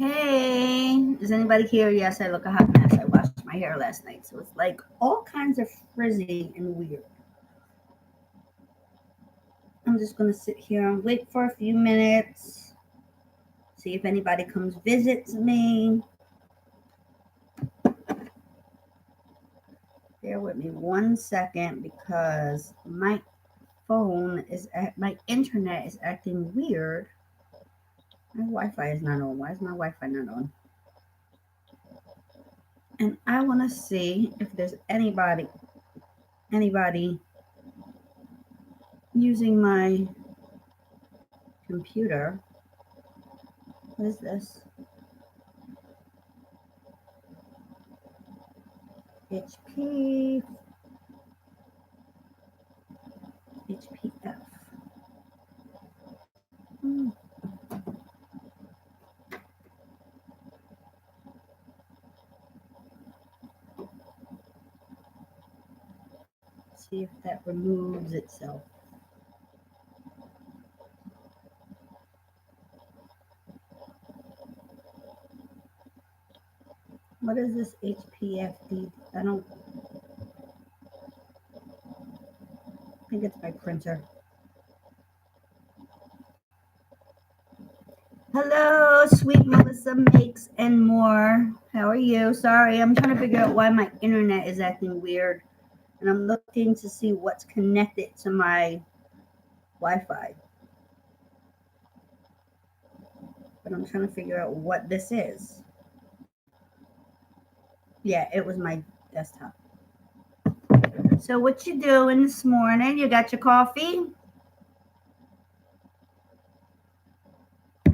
Hey, is anybody here? Yes, I look a hot mess. I washed my hair last night, so it's like all kinds of frizzy and weird. I'm just gonna sit here and wait for a few minutes, see if anybody comes visits me. Bear with me 1 second because my internet is acting weird. My Wi-Fi is not on. Why is my Wi-Fi not on? And I want to see if there's anybody using my computer. What is this? HP, HPF. Hmm. See if that removes itself. What is this HPFD? I don't think it's my printer. Hello, sweet Melissa Makes and More. How are you? Sorry, I'm trying to figure out why my internet is acting weird. And I'm looking to see what's connected to my Wi-Fi. But I'm trying to figure out what this is. Yeah, it was my desktop. So what you doing this morning? You got your coffee?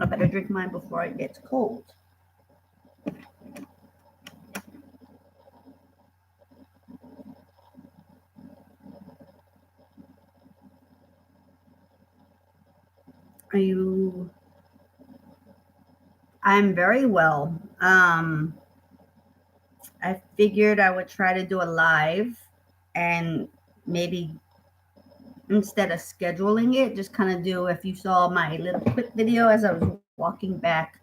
I better drink mine before it gets cold. Are you? I'm very well. I figured I would try to do a live and maybe instead of scheduling it, just kind of do if you saw my little quick video as I was walking back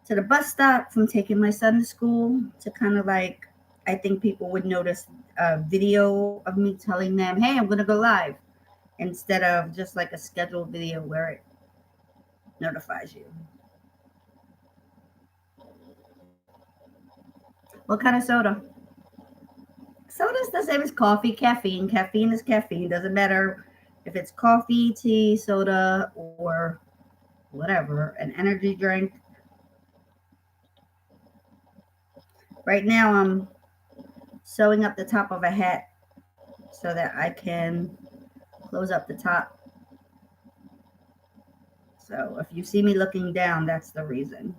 to the bus stop from taking my son to school to kind of like, I think people would notice a video of me telling them, hey, I'm going to go live instead of just like a scheduled video where it notifies you. What kind of soda? Soda's the same as coffee, caffeine. Caffeine is caffeine. Doesn't matter if it's coffee, tea, soda, or whatever, an energy drink. Right now, I'm sewing up the top of a hat so that I can close up the top. So if you see me looking down, that's the reason.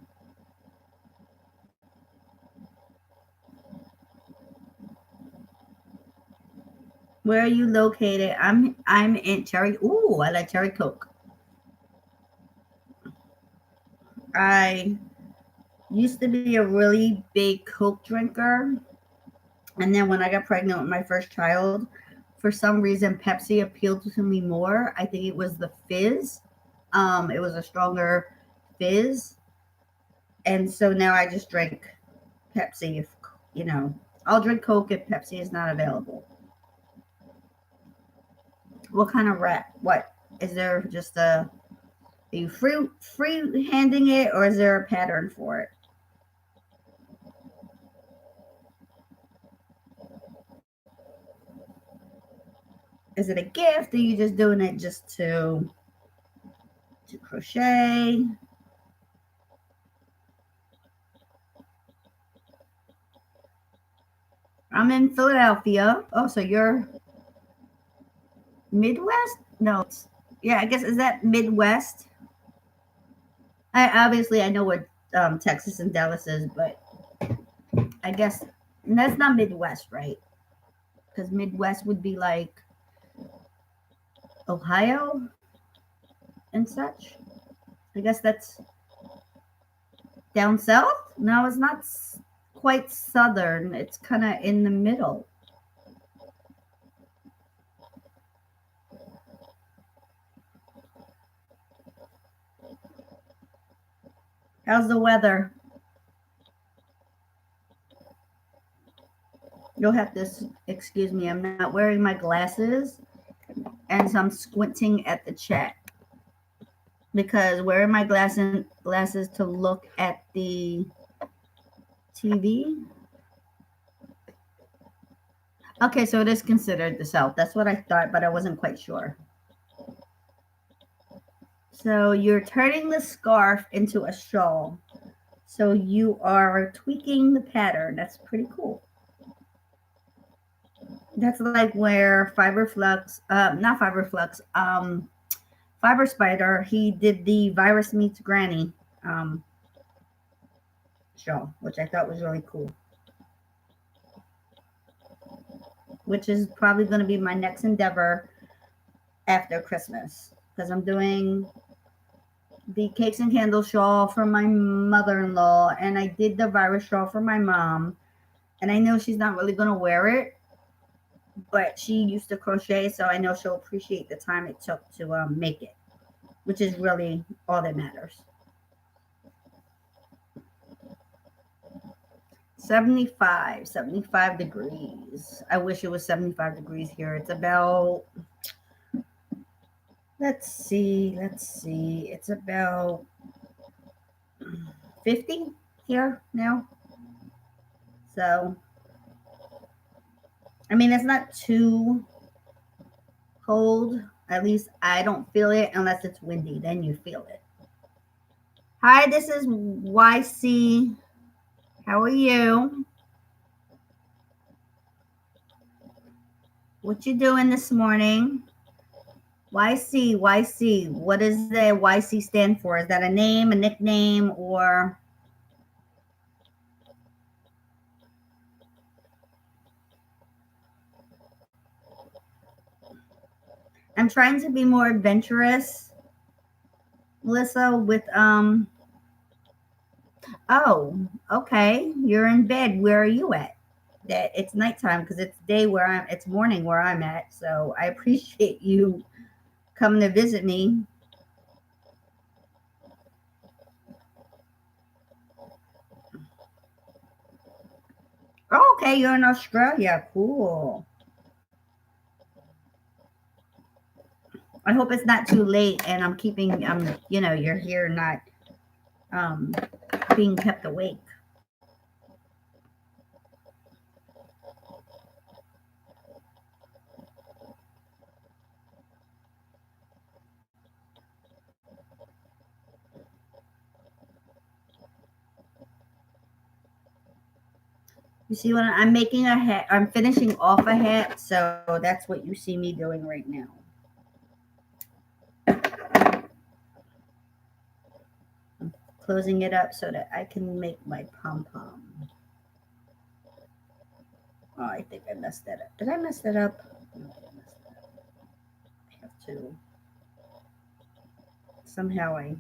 Where are you located? I'm in Cherry. Ooh, I like cherry Coke. I used to be a really big Coke drinker, and then when I got pregnant with my first child, for some reason Pepsi appealed to me more. I think it was the fizz. It was a stronger fizz, and so now I just drink Pepsi. If you know, I'll drink Coke if Pepsi is not available. What kind of wrap? What is there? Just a are you free handing it, or is there a pattern for it? Is it a gift? Or are you just doing it just to crochet? I'm in Philadelphia. Oh, so you're Midwest? No, it's yeah. I guess is that Midwest? I know what Texas and Dallas is, but I guess that's not Midwest, right? Because Midwest would be like Ohio and such. I guess that's down south. No, it's not quite southern. It's kind of in the middle. How's the weather? You'll have to excuse me. I'm not wearing my glasses, and so I'm squinting at the chat because wearing my glasses to look at the TV. Okay, so it is considered the South. That's what I thought, but I wasn't quite sure. So you're turning the scarf into a shawl. So you are tweaking the pattern. That's pretty cool. That's like where Fiberflux, not Fiberflux, Fiber Spider, he did the Virus Meets Granny um, show, which I thought was really cool. Which is probably going to be my next endeavor after Christmas because I'm doing the cakes and candles shawl for my mother-in-law, and I did the virus shawl for my mom. And I know she's not really going to wear it, but she used to crochet, so I know she'll appreciate the time it took to make it, which is really all that matters. 75 degrees. I wish it was 75 degrees here. It's about, let's see. It's about 50 here now. So, I mean, it's not too cold. At least I don't feel it unless it's windy. Then you feel it. Hi, this is YC. How are you? What you doing this morning? YC. What does the YC stand for? Is that a name, a nickname, or? I'm trying to be more adventurous, Melissa, with oh, okay. You're in bed. Where are you at? That it's nighttime because it's morning where I'm at. So I appreciate you coming to visit me. Oh, okay, you're in Australia. Cool. I hope it's not too late and I'm keeping you're here not um being kept awake. You see what I'm making a hat. I'm finishing off a hat, so that's what you see me doing right now. I'm closing it up so that I can make my pom pom. Oh, I think I messed that up. Did I mess that up? No, I messed that up. I have to. Somehow I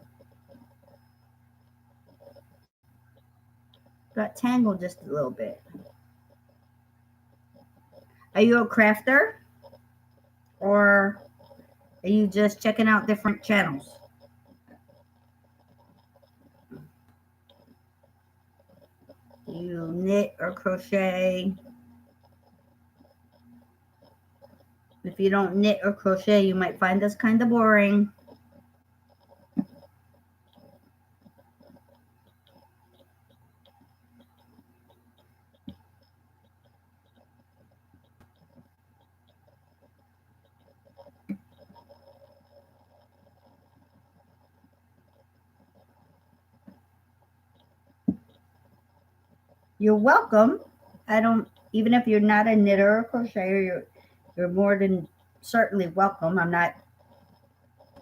got tangled just a little bit. Are you a crafter? Or are you just checking out different channels? Do you knit or crochet? If you don't knit or crochet, you might find this kind of boring. You're welcome. I don't, even if you're not a knitter or crocheter, you're more than certainly welcome. I'm not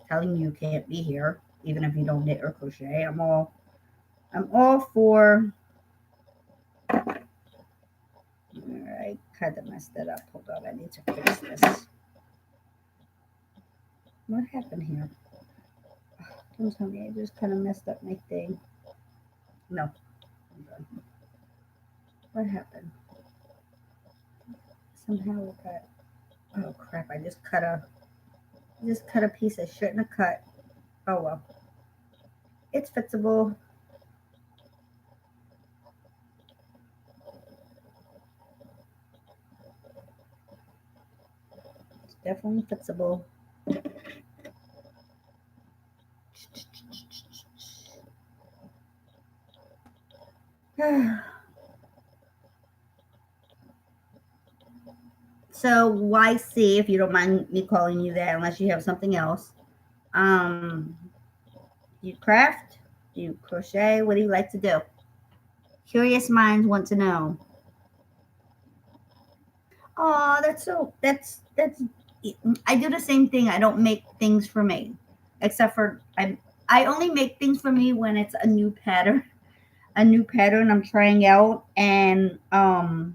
telling you can't be here, even if you don't knit or crochet. I'm all for. I kind of messed that up. Hold on, I need to fix this. What happened here? Don't tell me I just kind of messed up my thing. No. What happened? Somehow it got. Oh crap! I just cut a piece I shouldn't have cut. Oh well, it's fixable. Definitely fixable. So YC, if you don't mind me calling you that, unless you have something else. Um, do you craft? Do you crochet? What do you like to do? Curious minds want to know. Oh, that's. I do the same thing. I don't make things for me, except for I only make things for me when it's a new pattern I'm trying out, and I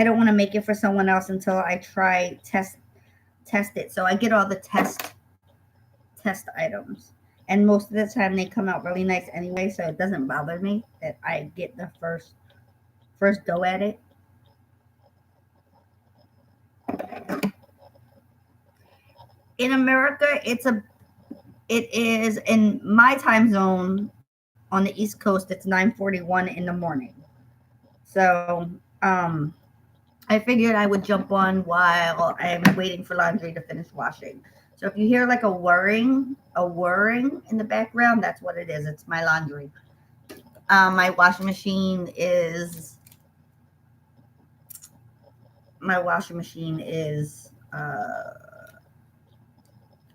don't want to make it for someone else until I test it. So I get all the test items, and most of the time they come out really nice anyway. So it doesn't bother me that I get the first go at it. In America, it is in my time zone on the East Coast. It's 9:41 in the morning. So I figured I would jump on while I'm waiting for laundry to finish washing. So if you hear like a whirring in the background, that's what it is. It's my laundry. My washing machine is my washing machine is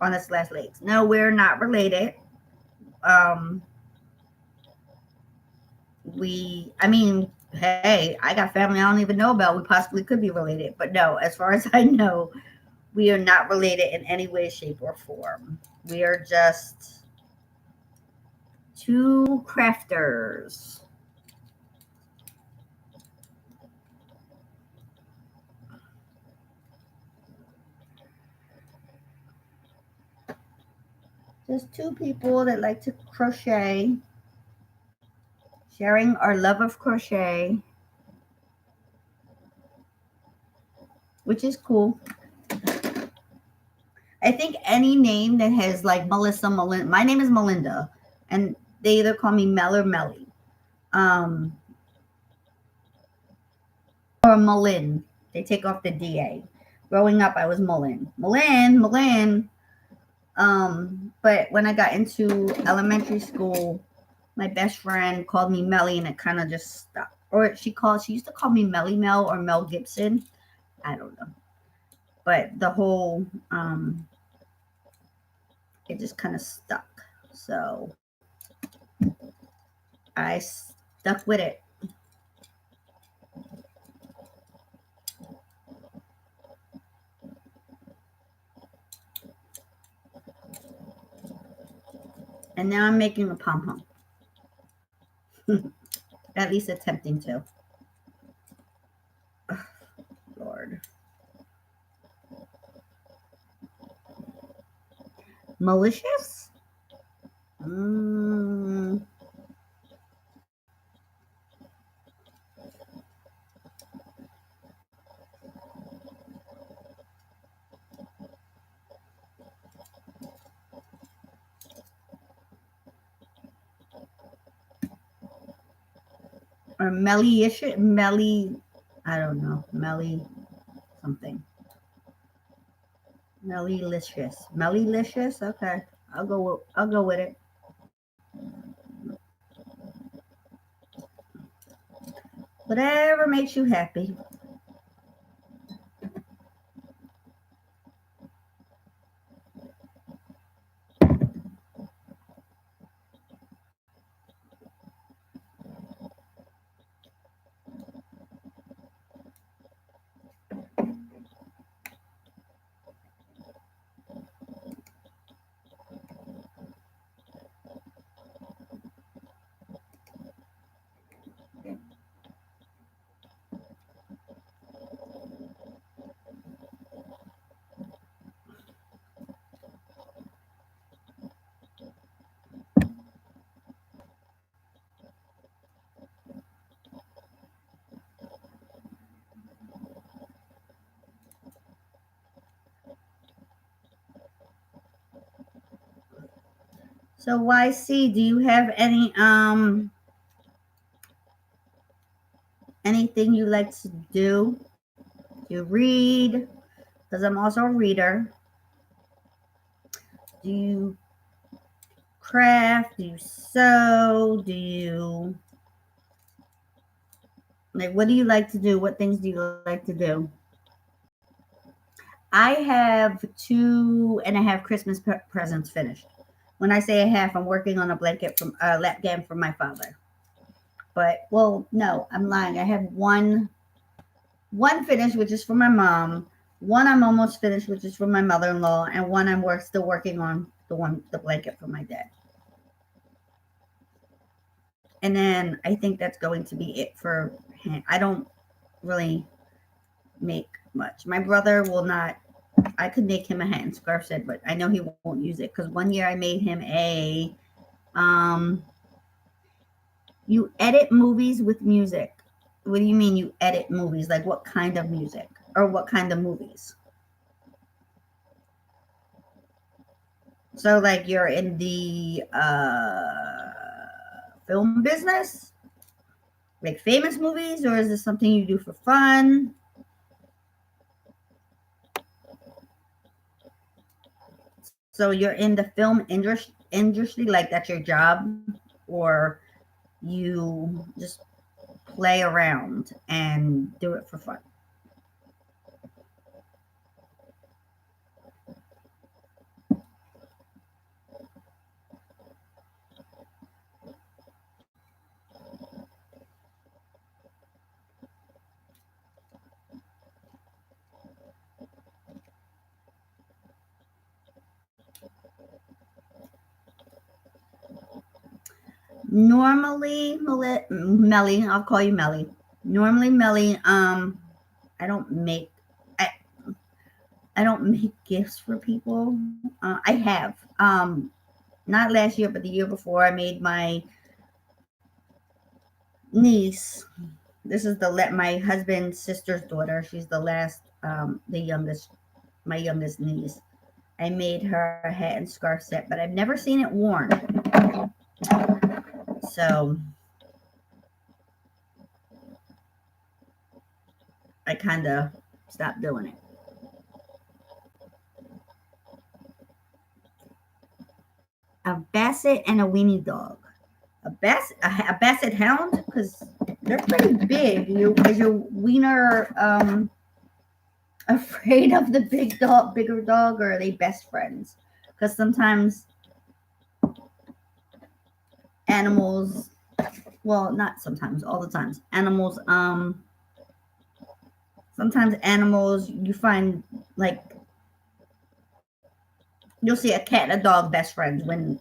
on its last legs. No, we're not related. Um, I mean, hey, I got family I don't even know about. We possibly could be related, but no, as far as I know, we are not related in any way, shape, or form. We are just two crafters. Just two people that like to crochet, sharing our love of crochet, which is cool. I think any name that has like Melissa, Melinda. My name is Melinda, and they either call me Mel or Melly, um, or Malin. They take off the DA. Growing up, I was Malin. But when I got into elementary school, my best friend called me Melly, and it kind of just stuck. Or she used to call me Melly Mel or Mel Gibson. I don't know, but the whole it just kind of stuck. So I stuck with it. And now I'm making a pom pom. At least attempting to. Ugh, Lord. Malicious? Mm, or Melly-ish? Melly, I don't know. Melly something. Mellylicious. Mellylicious? Okay. I'll go with it. Whatever makes you happy. So YC, do you have anything you like to do? Do you read? because I'm also a reader. Do you craft? Do you sew? Do you like, what do you like to do? What things do you like to do? I have 2.5 Christmas presents finished. When I say a half, I'm working on a blanket from lap gown from my father. But well, no, I'm lying. I have one finished, which is for my mom. One I'm almost finished, which is for my mother-in-law, and one still working on the blanket for my dad. And then I think that's going to be it for him. I don't really make much. My brother will not. I could make him a hat and scarf set, but I know he won't use it because one year I made him a you edit movies with music. What do you mean you edit movies? Like what kind of music or what kind of movies? So like you're in the film business, like famous movies, or is this something you do for fun? So you're in the film industry, like that's your job, or you just play around and do it for fun? Normally, Melly, I'll call you Melly. Normally, Melly, I don't make I, I don't make gifts for people. I have not last year, but the year before, I made my niece. This is my husband's sister's daughter. She's the last, the youngest, my youngest niece. I made her a hat and scarf set, but I've never seen it worn. So I kind of stopped doing it. A basset and a weenie dog. A basset hound, because they're pretty big. Is your wiener afraid of the bigger dog, or are they best friends? Because sometimes animals, well, not sometimes, all the times, animals, sometimes animals you find like you'll see a cat and a dog best friends when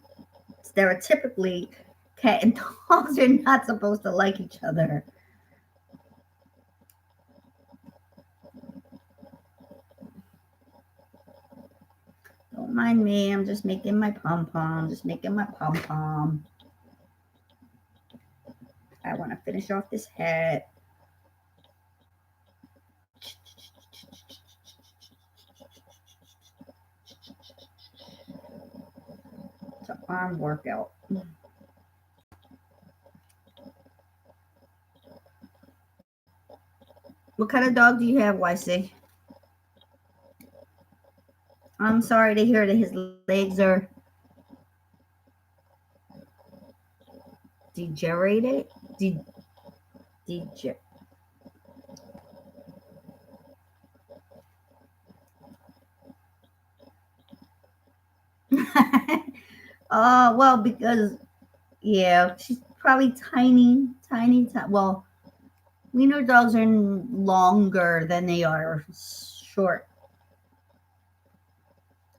stereotypically cat and dogs are not supposed to like each other. Don't mind me. I'm just making my pom pom. Just making my pom pom. I want to finish off this hat. It's an arm workout. What kind of dog do you have, YC? I'm sorry to hear that his legs are degenerated. De- dege- well, because yeah, she's probably tiny. Well, wiener dogs are longer than they are short.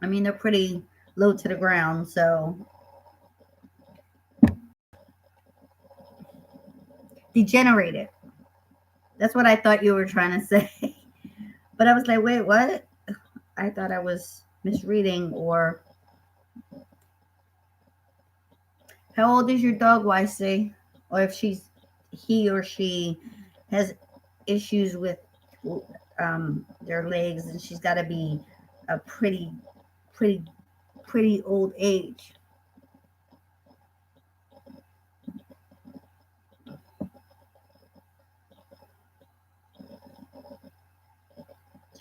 I mean, they're pretty low to the ground, so degenerated. That's what I thought you were trying to say. But I was like, wait, what? I thought I was misreading. Or how old is your dog, YC? Or if he or she has issues with their legs, and she's got to be a pretty, pretty old age.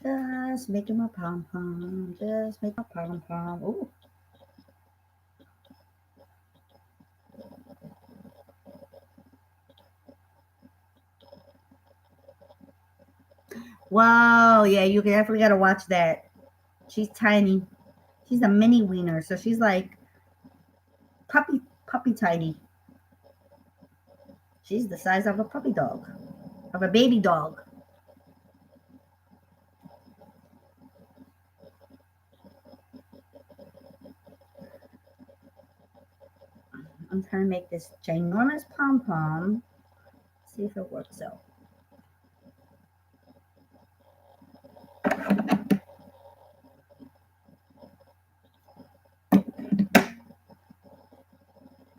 Just making my pom pom. Just make my pom pom. Ooh. Wow. Yeah, you definitely got to watch that. She's tiny. She's a mini wiener, so she's like puppy tiny. She's the size of a puppy dog, of a baby dog. I'm trying to make this ginormous pom pom. See if it works out.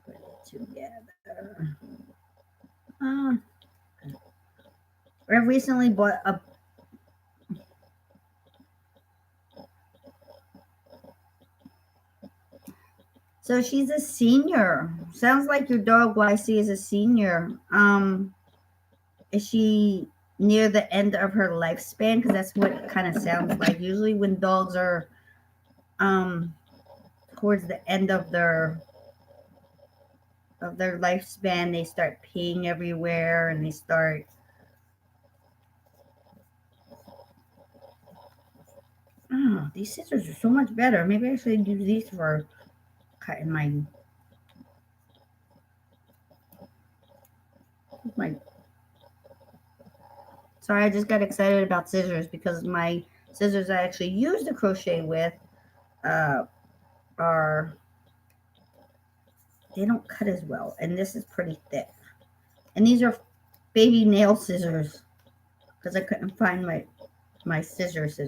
Put it together. Uh, I recently bought a. So she's a senior. Sounds like your dog YC is a senior. Is she near the end of her lifespan? Because that's what it kind of sounds like. Usually, when dogs are um towards the end of their lifespan, they start peeing everywhere and they start. Oh, these scissors are so much better. Maybe I should use these for cutting my. Sorry, I just got excited about scissors because my scissors I actually use to crochet with uh, are they don't cut as well, and this is pretty thick. And these are baby nail scissors because I couldn't find my scissors.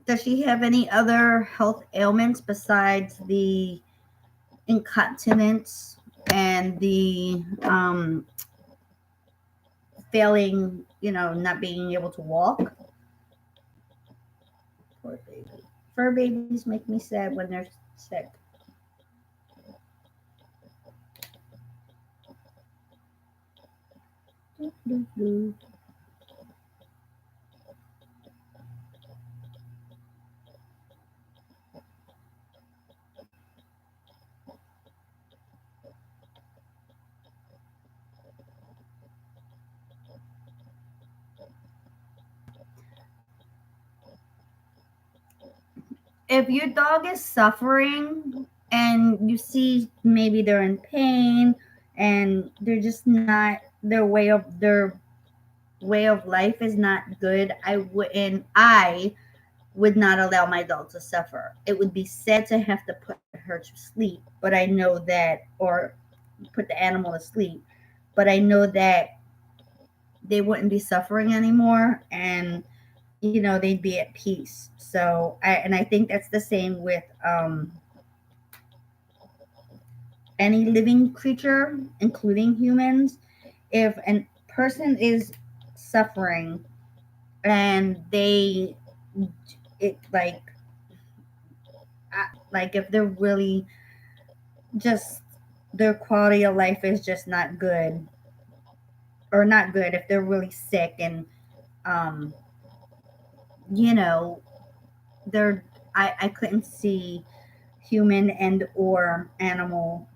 Does she have any other health ailments besides the incontinence and the failing, not being able to walk? Poor baby. Fur babies make me sad when they're sick. Doo, doo, doo. If your dog is suffering and you see maybe they're in pain and they're just not their way of life is not good, I would not allow my dog to suffer. It would be sad to have to put her to sleep, but I know that, or put the animal to sleep, but I know that they wouldn't be suffering anymore, and they'd be at peace. So I think that's the same with any living creature, including humans. If a person is suffering and it like if they're really just their quality of life is just not good, or not good, if they're really sick and um you know they're I couldn't see human and or animal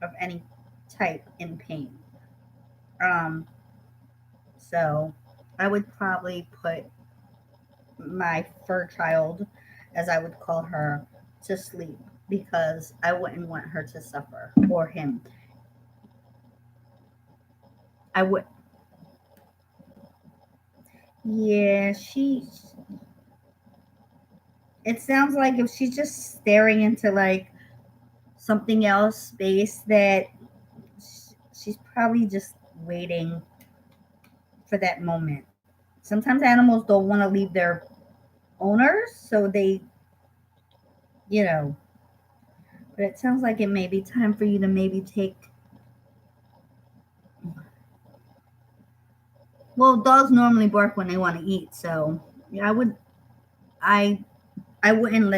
of any type in pain. um so I would probably put my fur child, as I would call her, to sleep because I wouldn't want her to suffer, or him. I would. Yeah, it sounds like if she's just staring into like something else space, that she's probably just waiting for that moment. Sometimes animals don't want to leave their owners, so you know, but it sounds like it may be time for you to maybe take. Well, dogs normally bark when they want to eat, so yeah, I wouldn't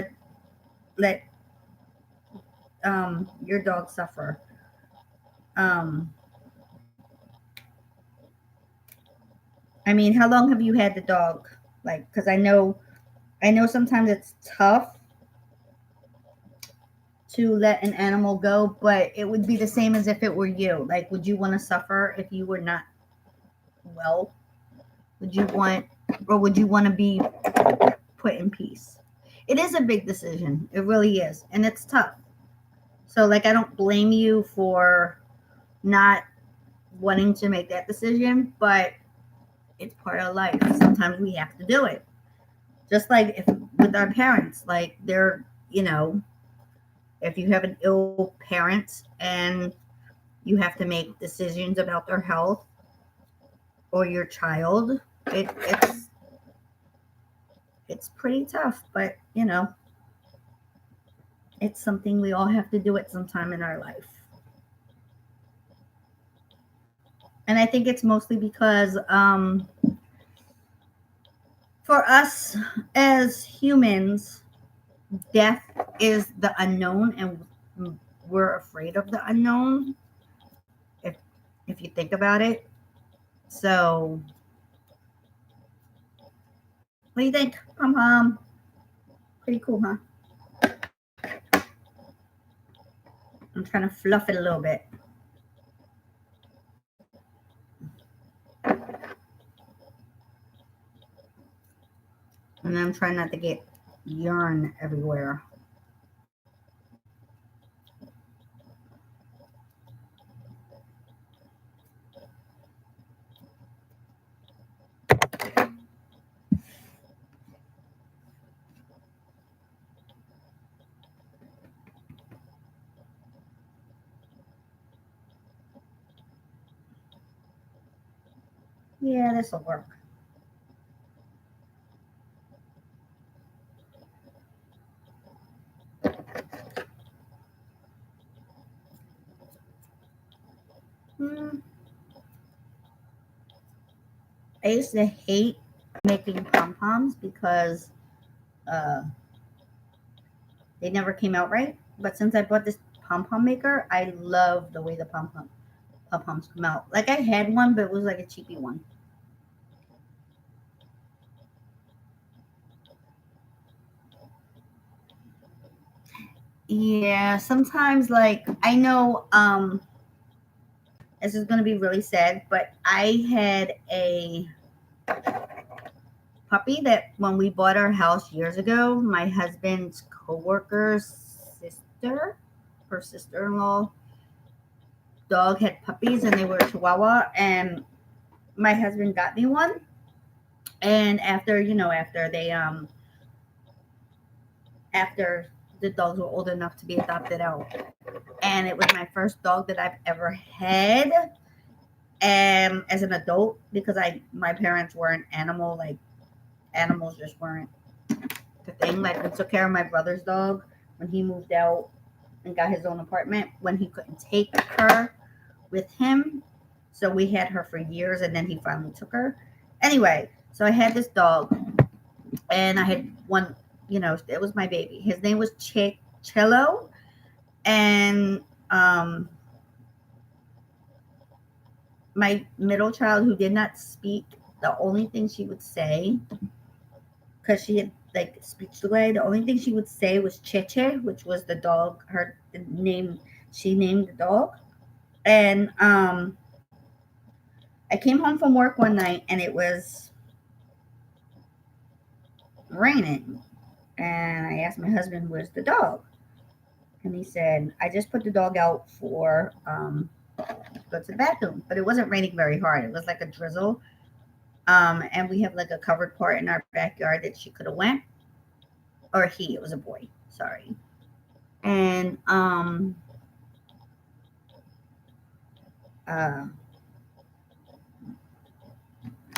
let your dog suffer. Um, I mean, how long have you had the dog? Like, because I know sometimes it's tough to let an animal go, but it would be the same as if it were you. Like, would you want to suffer if you were not well? Would you want, or would you want to be put in peace? It is a big decision. It really is, and it's tough. So, like, I don't blame you for not wanting to make that decision, but it's part of life. Sometimes we have to do it. Just like if with our parents, like they're, if you have an ill parent and you have to make decisions about their health or your child, it's pretty tough, but it's something we all have to do at some time in our life. And I think it's mostly because for us as humans, death is the unknown, and we're afraid of the unknown. If if you think about it, so what do you think, Pom Pom? Pretty cool, huh? I'm trying to fluff it a little bit. And I'm trying not to get yarn everywhere. Yeah, this will work. Hmm. I used to hate making pom poms because uh, they never came out right. But since I bought this pom pom maker, I love the way the pom poms come out. Like I had one, but it was like a cheapy one. Yeah, sometimes like I know this is gonna be really sad, but I had a puppy that when we bought our house years ago, my husband's coworker's sister, her sister-in-law dog had puppies and they were Chihuahua, and my husband got me one. And after the dogs were old enough to be adopted out, and it was my first dog that I've ever had as an adult because my parents weren't animals just weren't the thing. Like we took care of my brother's dog when he moved out and got his own apartment when he couldn't take her with him. So we had her for years and then he finally took her. Anyway, so I had this dog and I had one, it was my baby. His name was Cello. And my middle child who did not speak, the only thing she would say, because she had like speech delay, the only thing she would say was Cheche, which was the name she named the dog. And I came home from work one night and it was raining. And I asked my husband, "Where's the dog?" And he said, "I just put the dog out for to go to the bathroom." But it wasn't raining very hard. It was like a drizzle. And we have like a covered part in our backyard that she could have went, or he. It was a boy. Sorry. And uh,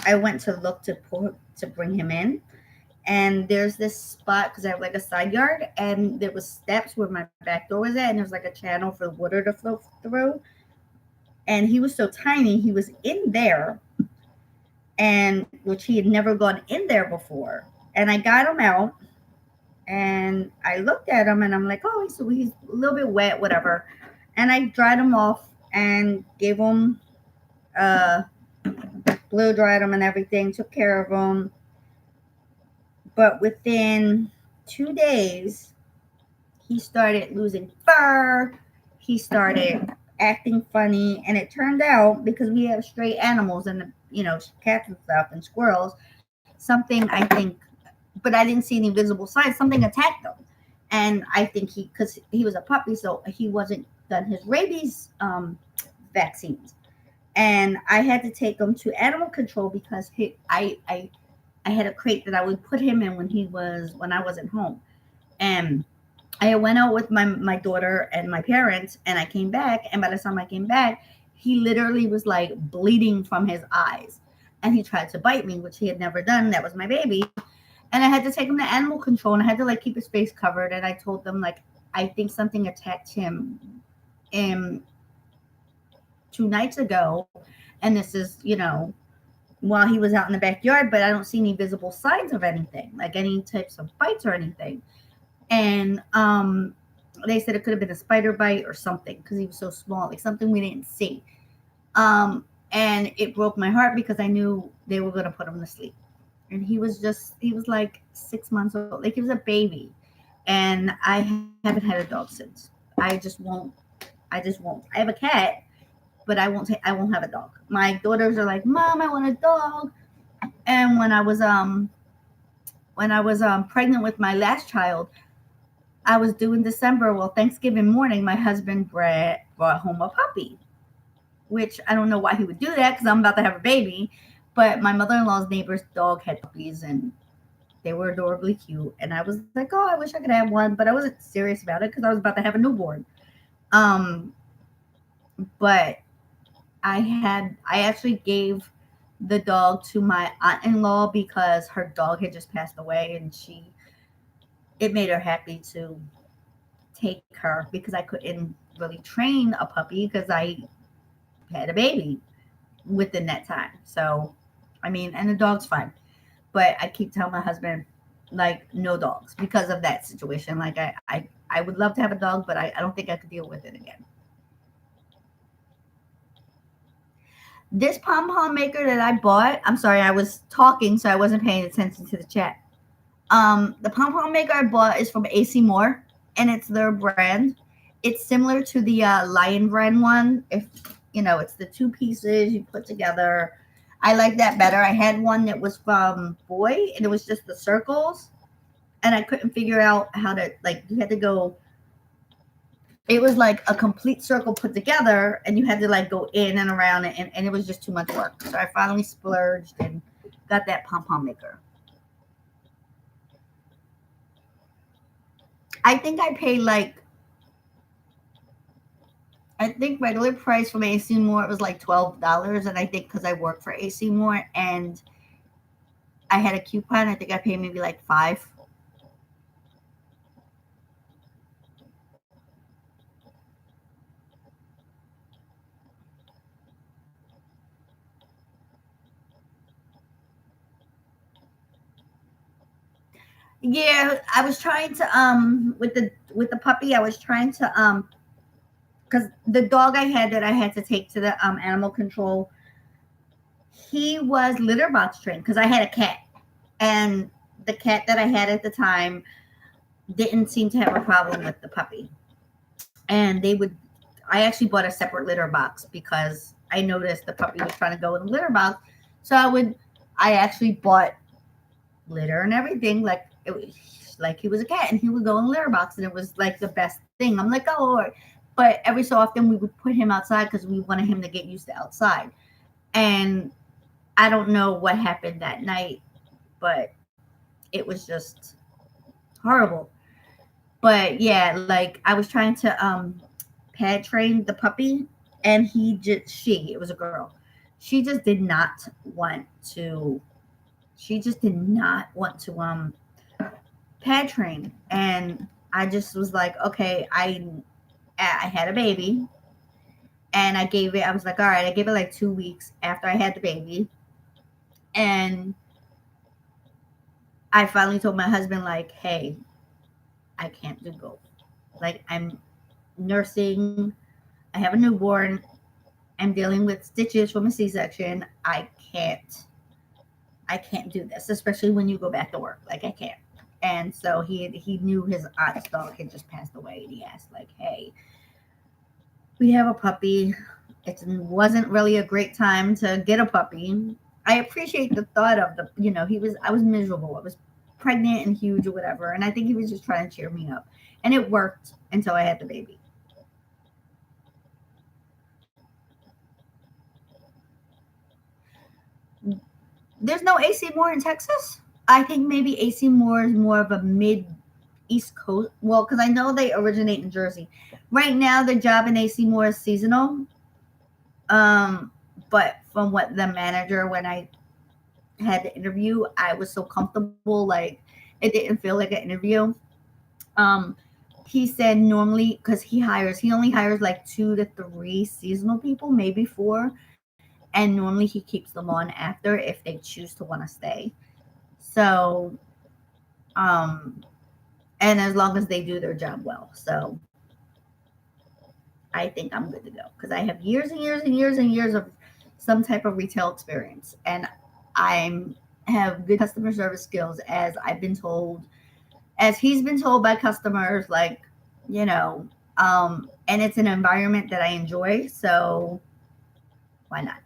I went to look to bring him in, and there's this spot because I have like a side yard, and there was steps where my back door was at, and there was like a channel for water to flow through. And he was so tiny, he was in there, and which he had never gone in there before. And I got him out, and I looked at him, and I'm like, oh, he's a little bit wet, whatever. And I dried him off and gave him, uh, blow dried him and everything, took care of him. But within 2 days, he started losing fur. He started acting funny, and it turned out, because we have stray animals and, cats and stuff and squirrels, something, I think, but I didn't see any visible signs. Something attacked him, and I think because he was a puppy, so he wasn't done his rabies vaccines, and I had to take him to animal control because I had a crate that I would put him in when I wasn't home, and I went out with my daughter and my parents, and I came back, and by the time I came back, he literally was like bleeding from his eyes, and he tried to bite me, which he had never done. That was my baby, and I had to take him to animal control, and I had to like keep his face covered, and I told them like I think something attacked him in 2 nights ago, and this is while he was out in the backyard, but I don't see any visible signs of anything, like any types of bites or anything. And they said it could have been a spider bite or something because he was so small, like something we didn't see. And it broke my heart because I knew they were going to put him to sleep. And he was like 6 months old, like he was a baby. And I haven't had a dog since. I just won't. I just won't. I have a cat, but I won't have a dog. My daughters are like, Mom, I want a dog. And when I was pregnant with my last child, I was due in December. Well, Thanksgiving morning, my husband brought home a puppy, which I don't know why he would do that because I'm about to have a baby. But my mother-in-law's neighbor's dog had puppies, and they were adorably cute. And I was like, oh, I wish I could have one, but I wasn't serious about it because I was about to have a newborn. Um, but I actually gave the dog to my aunt-in-law because her dog had just passed away, and it made her happy to take her because I couldn't really train a puppy because I had a baby within that time. So, I mean, and the dog's fine, but I keep telling my husband, like, no dogs because of that situation. Like, I would love to have a dog, but I don't think I could deal with it again. This pom pom maker that I bought, I'm sorry, I was talking, so I wasn't paying attention to the chat. The pom pom maker I bought is from AC Moore, and it's their brand. It's similar to the Lion brand one. If it's the two pieces you put together. I like that better. I had one that was from Boy, and it was just the circles, and I couldn't figure out how to, like, you had to go. It was like a complete circle put together, and you had to like go in and around it, and it was just too much work. So I finally splurged and got that pom pom maker. I think I paid like, I think regular price from AC Moore it was like $12, and I think because I work for AC Moore and I had a coupon, I think I paid maybe like 5. Yeah, I was trying to with the puppy, I was trying to because the dog I had that I had to take to the animal control, he was litter box trained because I had a cat, and the cat that I had at the time didn't seem to have a problem with the puppy. And I actually bought a separate litter box because I noticed the puppy was trying to go in the litter box. So I actually bought litter and everything. Like it was like he was a cat and he would go in the litter box, and it was like the best thing. I'm like, oh Lord. But every so often we would put him outside because we wanted him to get used to outside. And I don't know what happened that night, but it was just horrible. But yeah, like I was trying to pad train the puppy, and it was a girl. She just did not want to. She just did not want to pad train, and I just was like, okay, I had a baby, and I gave it. I was like, all right, I gave it like 2 weeks after I had the baby, and I finally told my husband, like, hey, I can't do both. Like, I'm nursing, I have a newborn, I'm dealing with stitches from a C-section. I can't do this, especially when you go back to work. Like, I can't. And so he knew his aunt's dog had just passed away, and he asked, like, hey, we have a puppy. It wasn't really a great time to get a puppy. I appreciate the thought of the, I was miserable. I was pregnant and huge or whatever. And I think he was just trying to cheer me up. And it worked until I had the baby. There's no AC Moore in Texas. I think maybe AC Moore is more of a mid East Coast. Well, because I know they originate in Jersey. Right now, the job in AC Moore is seasonal. Um, but from what the manager, when I had the interview, I was so comfortable, like it didn't feel like an interview. Um, he said normally, because he only hires like 2 to 3 seasonal people, maybe 4, and normally he keeps them on after if they choose to want to stay. So, um, and as long as they do their job well, so I think I'm good to go because I have years and years and years and years of some type of retail experience, and I'm have good customer service skills as I've been told, as he's been told by customers, like, you know, and it's an environment that I enjoy, so why not?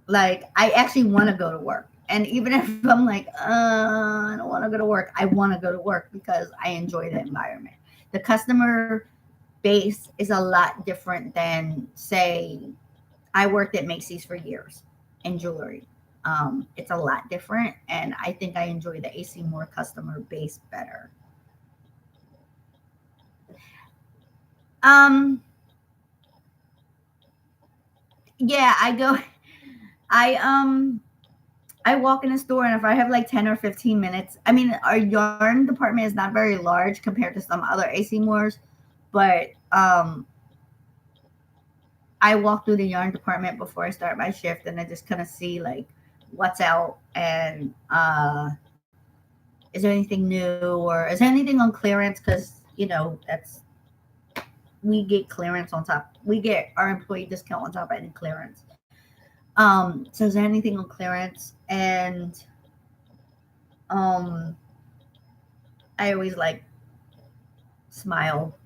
Like, I actually want to go to work. And even if I'm like, I don't want to go to work, I want to go to work because I enjoy the environment. The customer base is a lot different than, say, I worked at Macy's for years in jewelry. It's a lot different, and I think I enjoy the AC Moore customer base better. Um, yeah, I I walk in a store, and if I have like 10 or 15 minutes, I mean, our yarn department is not very large compared to some other AC Moores, but I walk through the yarn department before I start my shift, and I just kind of see like what's out, and is there anything new, or is there anything on clearance? Because that's, we get clearance on top. We get our employee discount on top of any clearance. So is there anything on clearance? And um, I always like smile,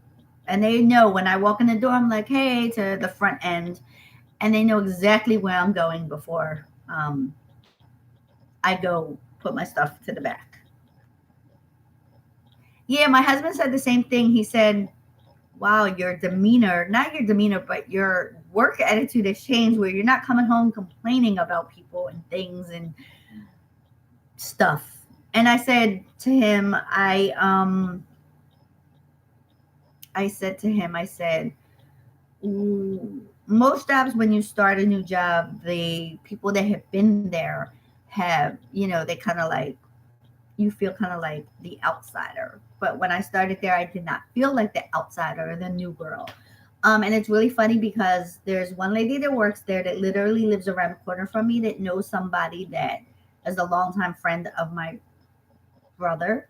and they know when I walk in the door, I'm like, hey, to the front end, and they know exactly where I'm going before I go put my stuff to the back. Yeah, my husband said the same thing. He said, wow, your demeanor, not your demeanor, but your work attitude has changed where you're not coming home complaining about people and things and stuff. And I said to him, I said to him, I said, most jobs, when you start a new job, the people that have been there have, they kind of like, you feel kind of like the outsider. But when I started there, I did not feel like the outsider or the new girl. And it's really funny because there's one lady that works there that literally lives around the corner from me that knows somebody that is a longtime friend of my brother.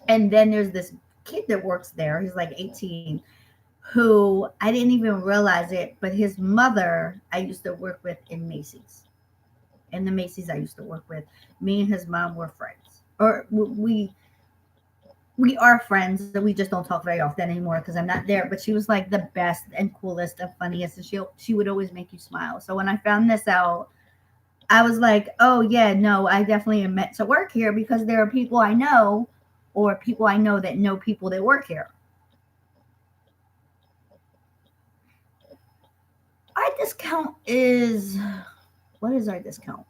And then there's this kid that works there. He's like 18, who I didn't even realize it, but his mother I used to work with in Macy's. In the Macy's I used to work with, me and his mom were friends. Or we are friends, and we just don't talk very often anymore because I'm not there. But she was like the best and coolest and funniest, and she would always make you smile. So when I found this out, I was like, oh yeah, no, I definitely am meant to work here because there are people I know, or people I know that know people that work here. Our discount is, what is our discount?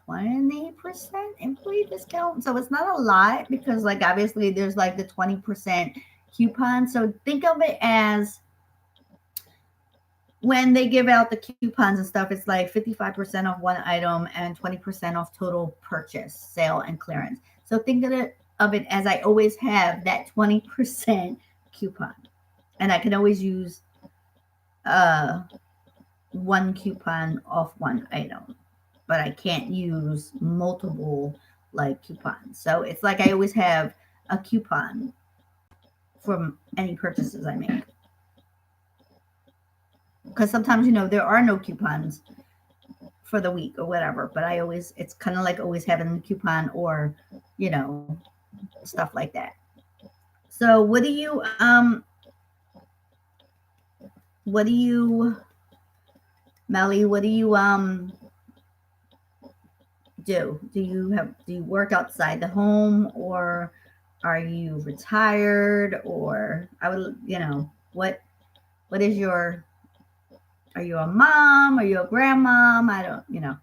20% employee discount. So it's not a lot because, like, obviously there's like the 20% coupon. So think of it as when they give out the coupons and stuff, it's like 55% off one item and 20% off total purchase, sale, and clearance. So think of it as I always have that 20% coupon. And I can always use uh, one coupon off one item, but I can't use multiple like coupons. So it's like I always have a coupon from any purchases I make. Because sometimes, there are no coupons for the week or whatever, but it's kind of like always having a coupon or, you know, stuff like that. So what do you, Melly, what do you, do? Do you work outside the home, or are you retired, or what is your, are you a mom? Are you a grandmom? I don't.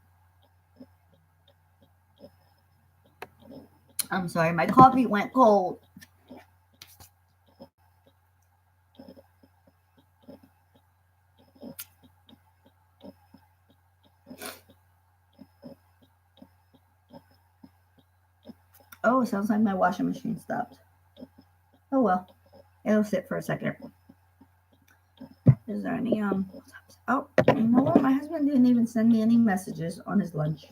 I'm sorry, my coffee went cold. Oh, sounds like my washing machine stopped. Oh well, it'll sit for a second. Is there any Oh, you know what? My husband didn't even send me any messages on his lunch.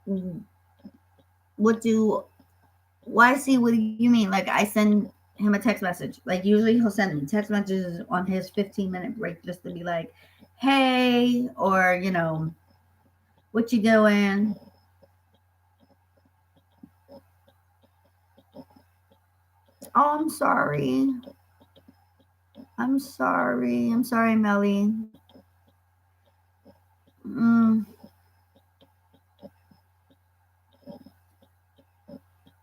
Mm, What do Why see? What do you mean? Like I send him a text message. Like usually he'll send me text messages on his 15-minute break just to be like, "Hey," or "What you doing?" Oh, I'm sorry. I'm sorry. I'm sorry, Melly. Mm,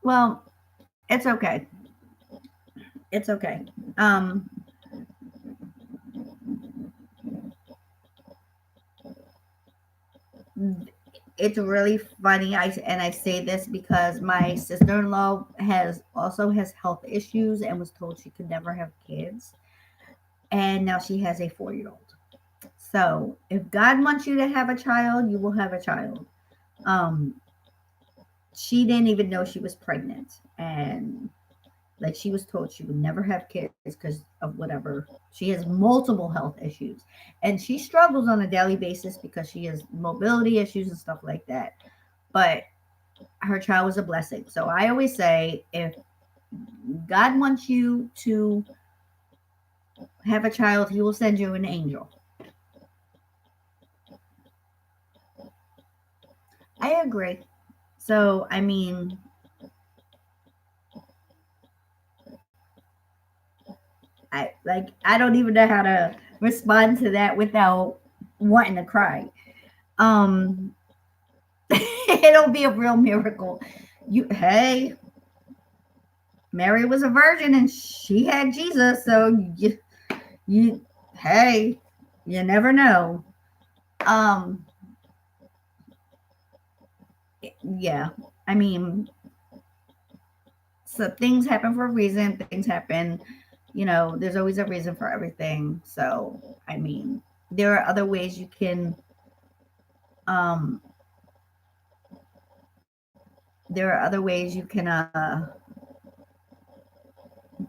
well, it's okay. It's okay. Um, it's really funny. I say this because my sister-in-law has health issues and was told she could never have kids, and now she has a 4-year-old. So if God wants you to have a child, you will have a child. Um, she didn't even know she was pregnant, and like she was told she would never have kids because of whatever. She has multiple health issues, and she struggles on a daily basis because she has mobility issues and stuff like that. But her child was a blessing. So I always say, if God wants you to have a child, He will send you an angel. I agree. So I mean, I don't even know how to respond to that without wanting to cry. Um, it'll be a real miracle. Hey, Mary was a virgin and she had Jesus, so you, hey, you never know. Um, yeah, I mean, so things happen for a reason. Things happen, there's always a reason for everything. So, I mean, there are other ways you can, um,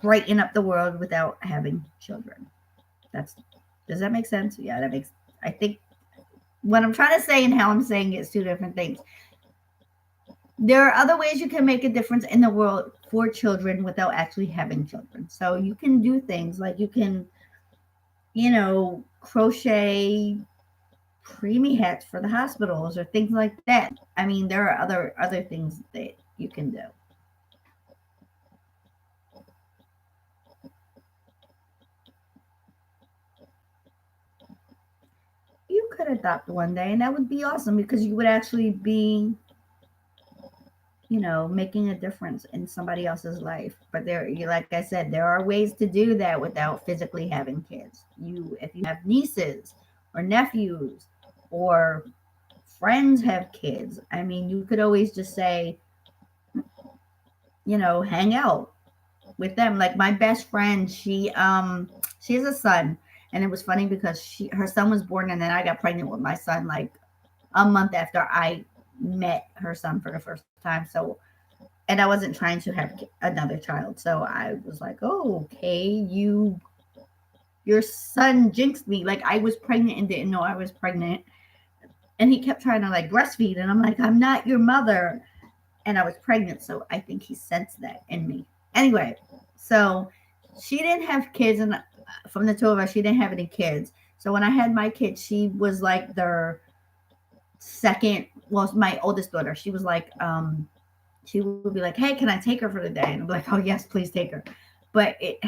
brighten up the world without having children. That's Does that make sense? Yeah, that makes. I think what I'm trying to say and how I'm saying it is two different things. There are other ways you can make a difference in the world for children without actually having children. So you can do things like you can, crochet preemie hats for the hospitals or things like that. I mean, there are other things that you can do. You could adopt one day, and that would be awesome because you would actually be, making a difference in somebody else's life. But like I said, there are ways to do that without physically having kids. If you have nieces or nephews or friends have kids. I mean, you could always just say, hang out with them. Like my best friend, she has a son, and it was funny because her son was born, and then I got pregnant with my son like a month after I met her son for the first time. So, and I wasn't trying to have another child, so I was like, oh, okay, your son jinxed me. Like I was pregnant and didn't know I was pregnant, and he kept trying to like breastfeed, and I'm like, I'm not your mother, and I was pregnant, so I think he sensed that in me. Anyway, so she didn't have kids, and from the two of us, she didn't have any kids. So when I had my kids, she was like their second. Well, my oldest daughter. She was like, she would be like, "Hey, can I take her for the day?" And I'm like, "Oh yes, please take her." But it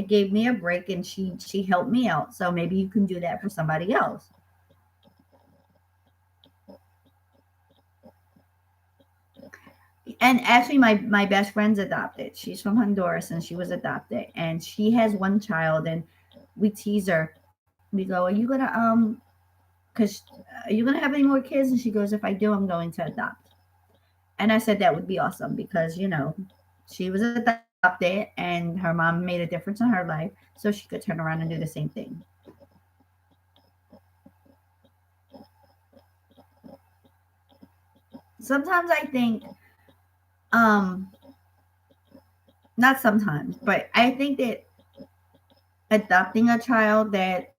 gave me a break, and she helped me out. So maybe you can do that for somebody else. And actually, my best friend's adopted. She's from Honduras, and she was adopted, and she has one child. And we tease her. We go, "Are you gonna Because are you gonna have any more kids?" And she goes, "If I do, I'm going to adopt." And I said that would be awesome because she was adopted, and her mom made a difference in her life, so she could turn around and do the same thing. Sometimes I think, um, not sometimes, but I think that adopting a child that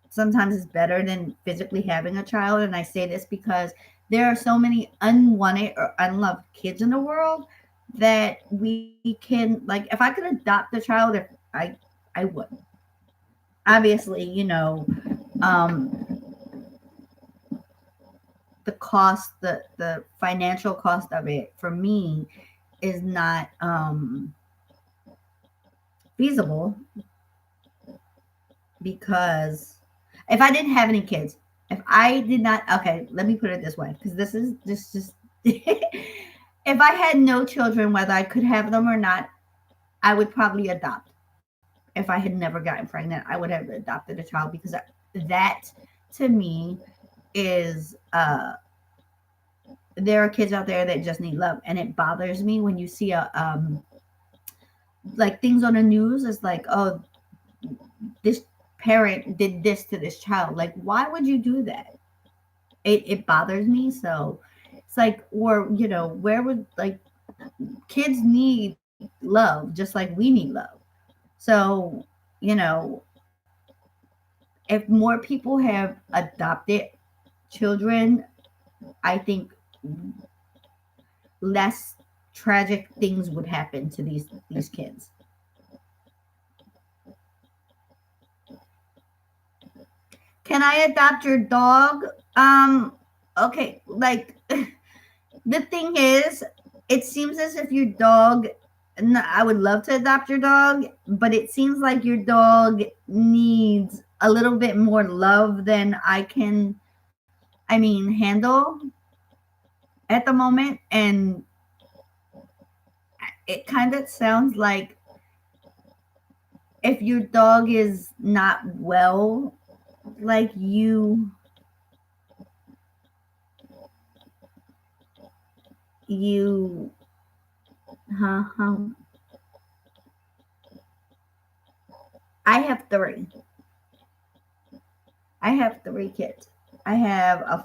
sometimes is better than physically having a child. And I say this because there are so many unwanted or unloved kids in the world that we can, like, if I could adopt a child, if I would. Obviously, um, the cost, the financial cost of it for me is not feasible because if I didn't have any kids, if I did not, okay, let me put it this way, because this is just if I had no children, whether I could have them or not, I would probably adopt. If I had never gotten pregnant, I would have adopted a child because that to me is there are kids out there that just need love, and it bothers me when you see a like things on the news. It's like, oh, this parent did this to this child. Like, why would you do that? It bothers me. So it's like, or where would, like, kids need love just like we need love. So you know if more people have adopted children, I think less tragic things would happen to these kids. Can I adopt your dog? Okay, like the thing is, it seems as if your dog. I would love to adopt your dog, but it seems like your dog needs a little bit more love than I can. I mean, handle at the moment, and it kind of sounds like if your dog is not well, like you, huh, huh. I have three. I have three kids. I have a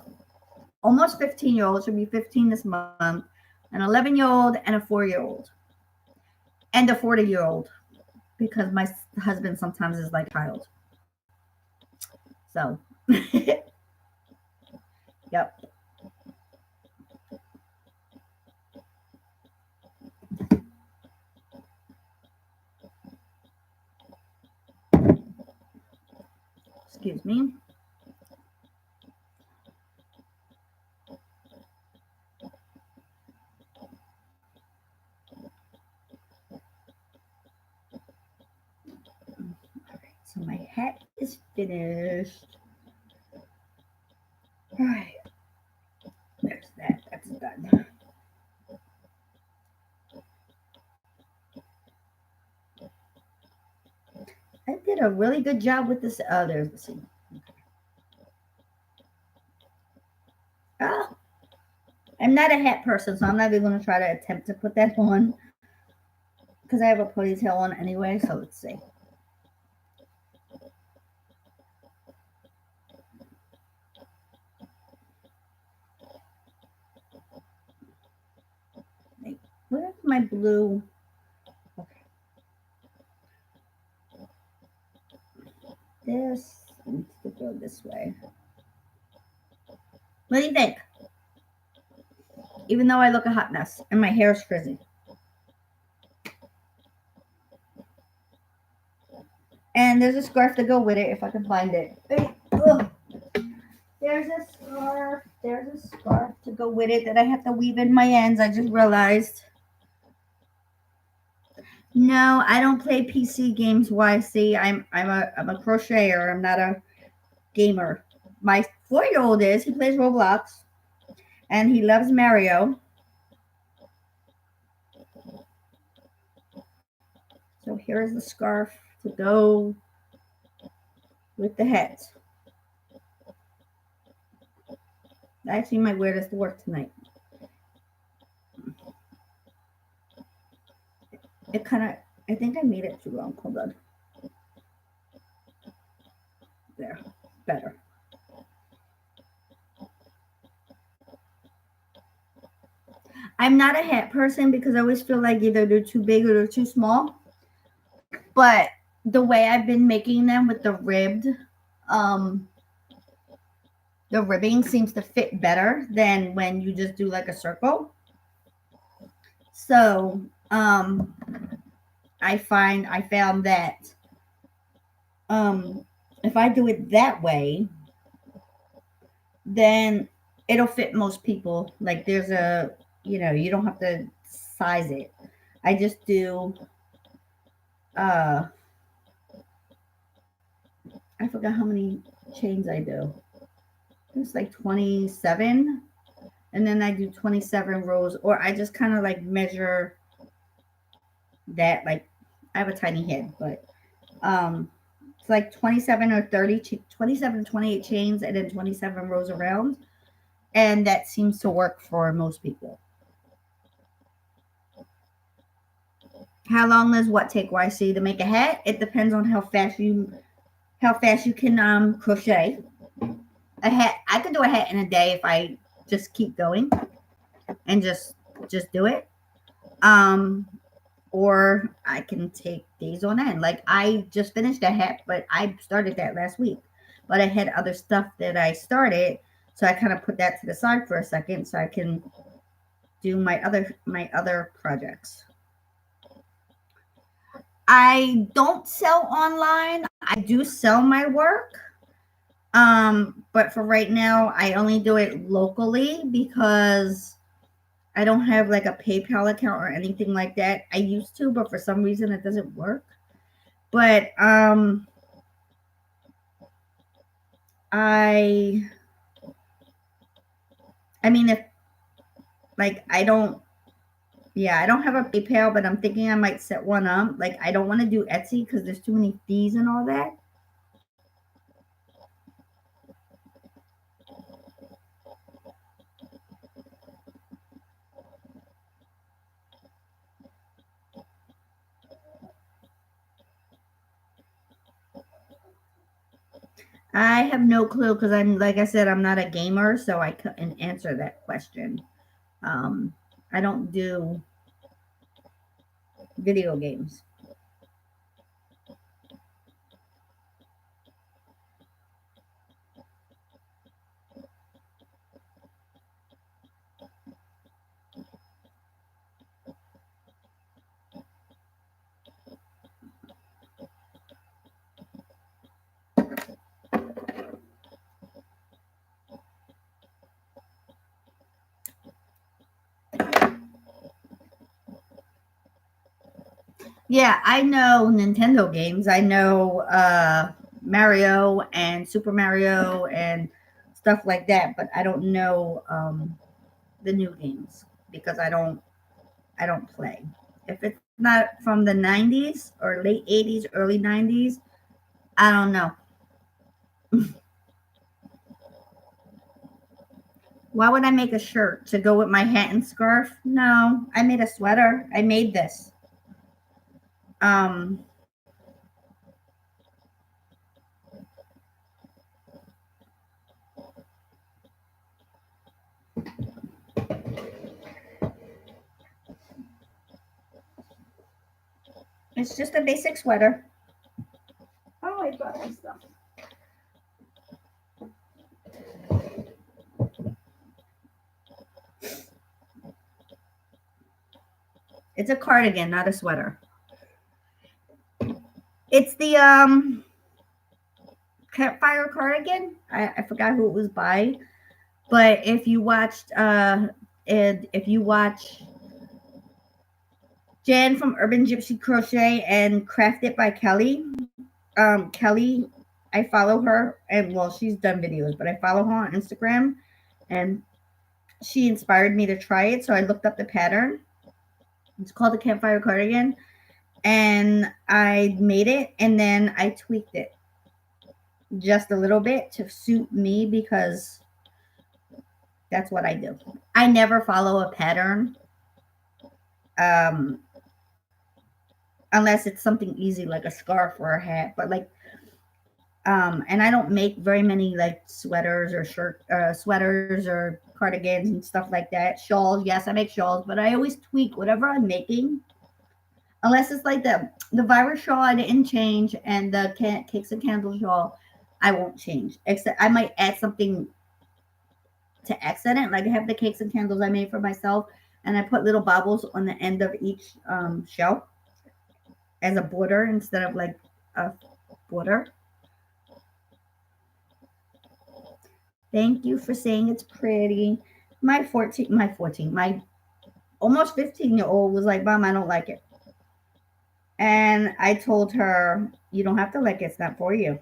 almost 15-year-old, should be 15 this month, an 11-year-old, and a 4-year-old, and a 40-year-old, because my husband sometimes is like a child. So, yep. Excuse me. All right, so my hat is finished. All right, there's that. That's done. I did a really good job with this. There's the scene. I'm not a hat person, so I'm not even going to try to attempt to put that on because I have a ponytail on anyway. So let's see. Where's my blue? Okay. This needs to go this way. What do you think? Even though I look a hot mess and my hair is frizzy. And there's a scarf to go with it if I can find it. There's a scarf. There's a scarf to go with it that I have to weave in my ends. I just realized. No, I don't play PC games. YC. I'm a crocheter. I'm not a gamer. My 4-year-old is. He plays Roblox, and he loves Mario. So here is the scarf to go with the hat. I actually might wear this to work tonight. It kind of, I think I made it too long. Hold on. There, better. I'm not a hat person because I always feel like either they're too big or they're too small. But the way I've been making them with um, the ribbing seems to fit better than when you just do like a circle. So I found that if I do it that way, then it'll fit most people. Like there's a, you don't have to size it. I just do I forgot how many chains I do. It's like 27, and then I do 27 rows, or I just kind of like measure that. Like I have a tiny head, but it's like 27 or 30, 27 to 28 chains, and then 27 rows around, and that seems to work for most people. How long does what take YC to make a hat? It depends on how fast you can crochet a hat. I could do a hat in a day if I just keep going and just do it. Um, or I can take days on end. Like I just finished a hat, but I started that last week. But I had other stuff that I started, so I kind of put that to the side for a second so I can do my other projects. I don't sell online. I do sell my work. But for right now, I only do it locally because I don't have like a PayPal account or anything like that. I used to, but for some reason it doesn't work. But I I mean if like I don't have a PayPal, but I'm thinking I might set one up. Like I don't want to do Etsy because there's too many fees and all that. I have no clue because I'm like I said, I'm not a gamer, so I couldn't answer that question. Um, I don't do video games. Yeah, I know Nintendo games. I know Mario and Super Mario and stuff like that, but I don't know the new games because I don't play. If it's not from the 90s or late 80s, early 90s, I don't know. Why would I make a shirt to go with my hat and scarf? No, I made a sweater. I made this. Um, it's just a basic sweater. Oh, I brought my stuff. It's a cardigan, not a sweater. It's the Campfire cardigan. I forgot who it was by, but if you watched and if you watch Jan from Urban Gypsy Crochet and Craft It by Kelly, Kelly, I follow her, and well, she's done videos, but I follow her on Instagram, and she inspired me to try it. So I looked up the pattern. It's called the Campfire cardigan, and I made it, and then I tweaked it just a little bit to suit me because that's what I do. I never follow a pattern, um, unless it's something easy like a scarf or a hat. But like, and I don't make very many like sweaters or sweaters or cardigans and stuff like that. Shawls, yes, I make shawls, but I always tweak whatever I'm making. Unless it's like the virus shawl, I didn't change, and the cakes and candles shawl, I won't change. Except I might add something to accent it. Like I have the cakes and candles I made for myself, and I put little baubles on the end of each shell as a border instead of like a border. Thank you for saying it's pretty. My almost 15-year-old was like, Mom, I don't like it. And I told her, you don't have to like it, it's not for you.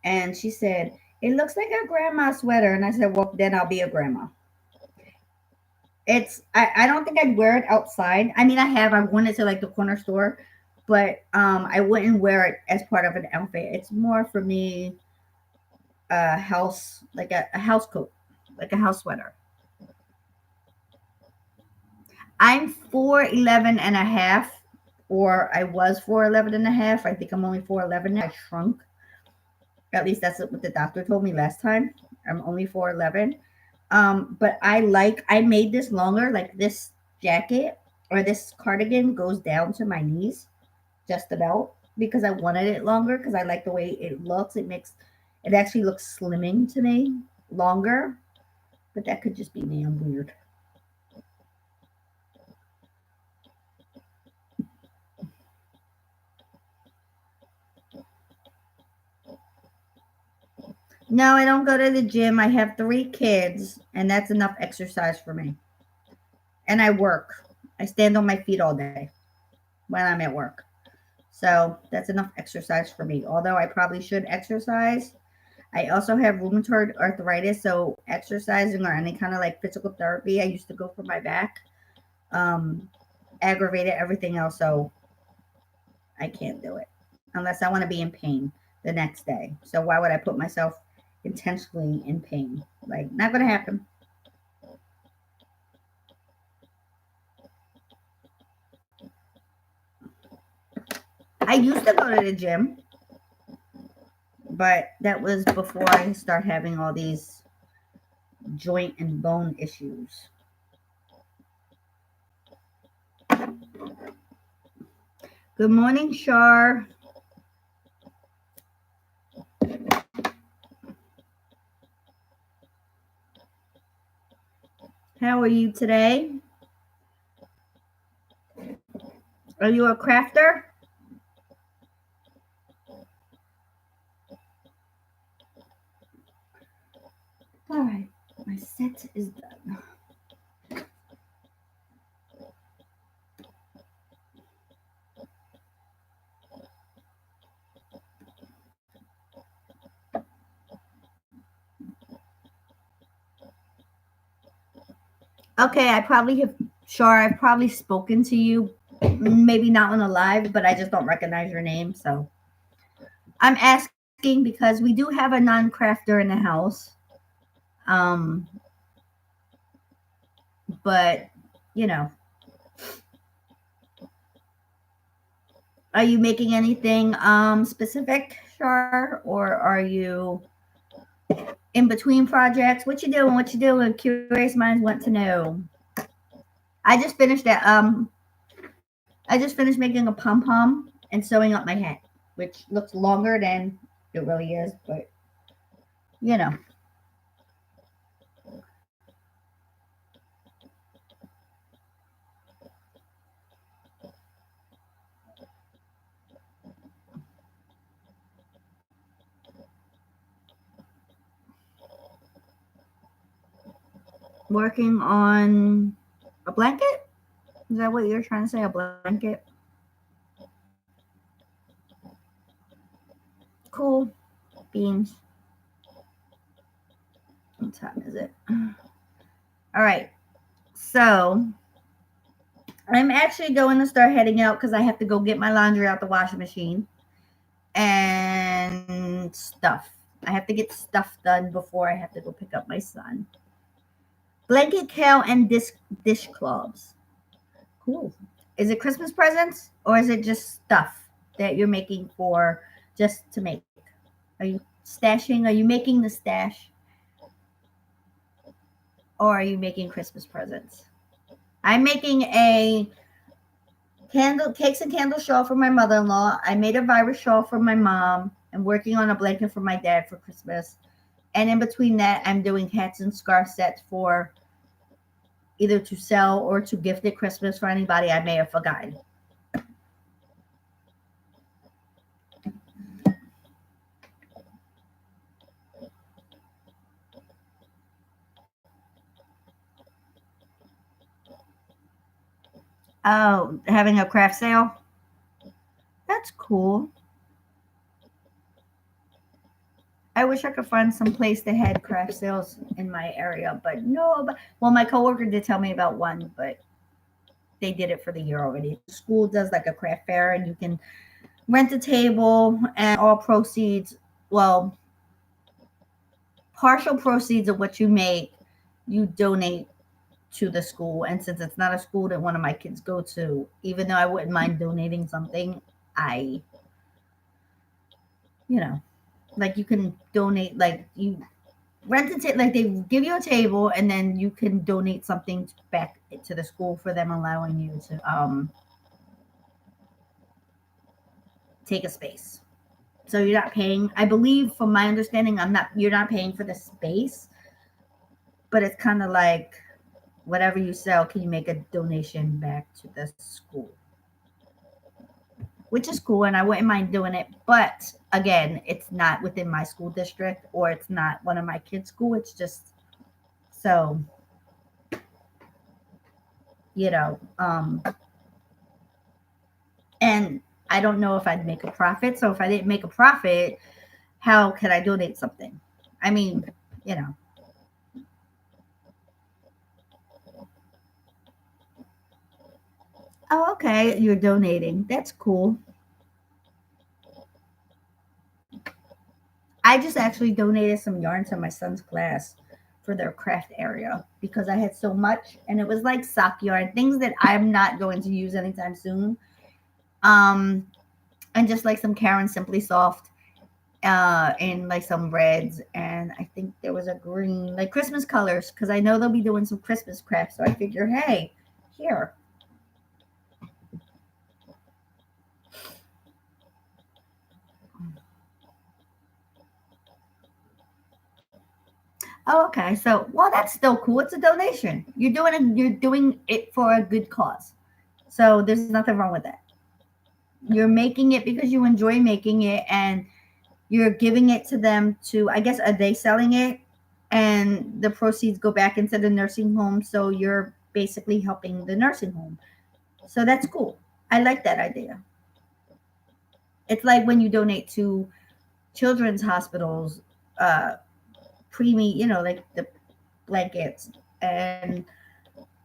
And she said, it looks like a grandma sweater. And I said, well, then I'll be a grandma. I don't think I'd wear it outside. I mean, I worn it to like the corner store, but I wouldn't wear it as part of an outfit. It's more for me a house, like a house coat, like a house sweater. I'm 4'11" and a half, or I was 4'11" and a half. I think I'm only 4'11 now. I shrunk. At least that's what the doctor told me last time. I'm only 4'11. But I made this longer, like this jacket or this cardigan goes down to my knees, just about, because I wanted it longer because I like the way it looks. It actually looks slimming to me, longer. But that could just be me. I'm weird. No, I don't go to the gym. I have 3 kids, and that's enough exercise for me. And I work. I stand on my feet all day when I'm at work. So that's enough exercise for me. Although I probably should exercise. I also have rheumatoid arthritis, so exercising or any kind of like physical therapy I used to go for my back um, aggravated everything else. So I can't do it unless I want to be in pain the next day. So why would I put myself intentionally in pain? Like, not going to happen. I used to go to the gym, but that was before I start having all these joint and bone issues. Good morning, Shar. How are you today? Are you a crafter? All right, my set is done. Okay, I've probably spoken to you, maybe not on a live, but I just don't recognize your name. So I'm asking because we do have a non crafter in the house. Um, But, you know, are you making anything specific, Shar, or are you in between projects? What you doing? What you doing? Curious minds want to know. I just finished that. I just finished making a pom pom and sewing up my hat, which looks longer than it really is, but you know, working on a blanket. Is that what you're trying to say? A blanket? Cool beans. What time is it? All right. So I'm actually going to start heading out because I have to go get my laundry out the washing machine and stuff. I have to get stuff done before I have to go pick up my son. Blanket kale and dishcloths. Cool. Is it Christmas presents or is it just stuff that you're making for just to make? Are you stashing? Are you making the stash or are you making Christmas presents? I'm making a candle cakes and candle shawl for my mother-in-law. I made a virus shawl for my mom. I'm working on a blanket for my dad for Christmas. And in between that, I'm doing hats and scarf sets for either to sell or to gift at Christmas for anybody I may have forgotten. Oh, having a craft sale? That's cool. I wish I could find some place that had craft sales in my area, but no. Well, my coworker did tell me about one, but they did it for the year already. School does like a craft fair, and you can rent a table, and all proceeds, well, partial proceeds of what you make, you donate to the school. And since it's not a school that one of my kids go to, even though I wouldn't mind donating something, I, you know, like you can donate, like you rent a like they give you a table and then you can donate something back to the school for them allowing you to take a space. So you're not paying. I believe, from my understanding, I'm not. You're not paying for the space, but it's kind of like whatever you sell, can you make a donation back to the school? Which is cool, and I wouldn't mind doing it. But again, it's not within my school district, or it's not one of my kids' school. It's just so you know. And I don't know if I'd make a profit. So if I didn't make a profit, how could I donate something? I mean, you know. Oh, okay. You're donating. That's cool. I just actually donated some yarn to my son's class for their craft area because I had so much, and it was like sock yarn, things that I'm not going to use anytime soon. Um, and just like some Karen Simply Soft, and like some reds, and I think there was a green, like Christmas colors, because I know they'll be doing some Christmas crafts. So I figure, hey, here. Oh, okay. So, well, that's still cool. It's a donation. You're doing it for a good cause. So there's nothing wrong with that. You're making it because you enjoy making it, and you're giving it to them to, I guess, are they selling it? And the proceeds go back into the nursing home. So you're basically helping the nursing home. So that's cool. I like that idea. It's like when you donate to children's hospitals, uh, preemie, like the blankets and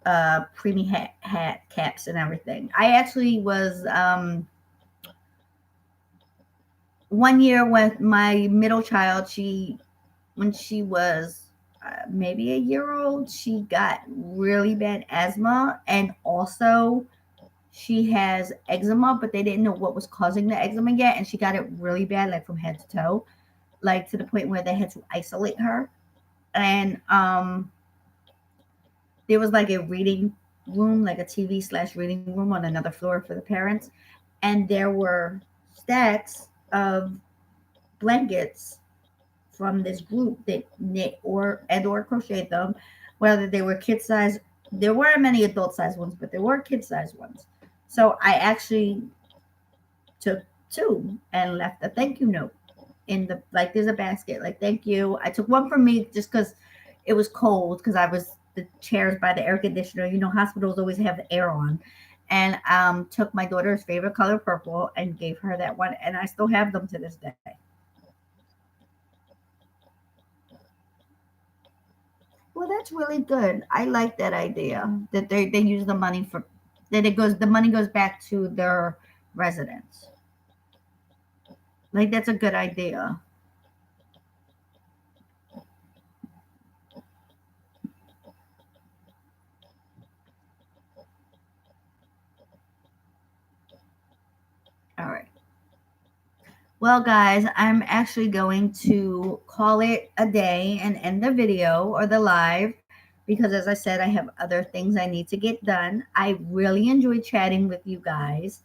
preemie hat caps and everything. I actually was one year with my middle child. When she was maybe a year old, she got really bad asthma, and also she has eczema, but they didn't know what was causing the eczema yet, and she got it really bad, like from head to toe, like to the point where they had to isolate her. And there was like a reading room, like a TV/reading room on another floor for the parents, and there were stacks of blankets from this group that knit or crocheted them, whether they were kid size. There weren't many adult size ones, but there were kid size ones. So I actually took two and left a thank you note in the, like, there's a basket, like, thank you. I took one for me just because it was cold, because I was the chairs by the air conditioner. You know, hospitals always have the air on. And took my daughter's favorite color, purple, and gave her that one, and I still have them to this day. Well, that's really good. I like that idea that they use the money for, that it goes, the money goes back to their residents. Like, that's a good idea. All right. Well, guys, I'm actually going to call it a day and end the video or the live, because, as I said, I have other things I need to get done. I really enjoyed chatting with you guys.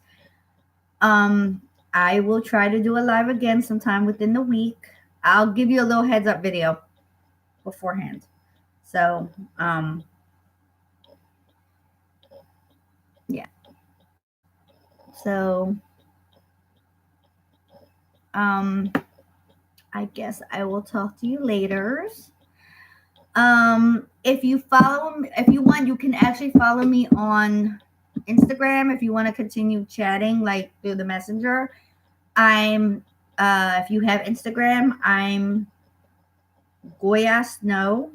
Um, I will try to do a live again sometime within the week. I'll give you a little heads up video beforehand. So, yeah. So, um, I guess I will talk to you later. If you follow me, if you want, you can actually follow me on Instagram if you want to continue chatting, like, through the messenger. I'm if you have Instagram, I'm Goya Snow,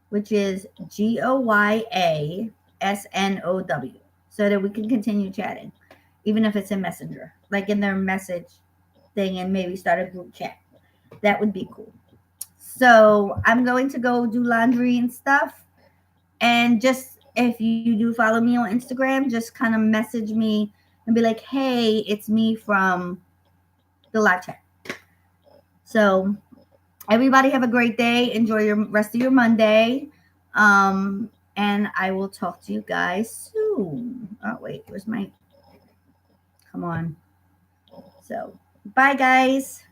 which is GoyaSnow, so that we can continue chatting, even if it's in Messenger, like in their message thing, and maybe start a group chat. That would be cool. So I'm going to go do laundry and stuff. And just, if you do follow me on Instagram, just kind of message me and be like, hey, it's me from the live chat. So everybody have a great day. Enjoy your rest of your Monday. And I will talk to you guys soon. Oh, wait, where's my, come on. So bye, guys.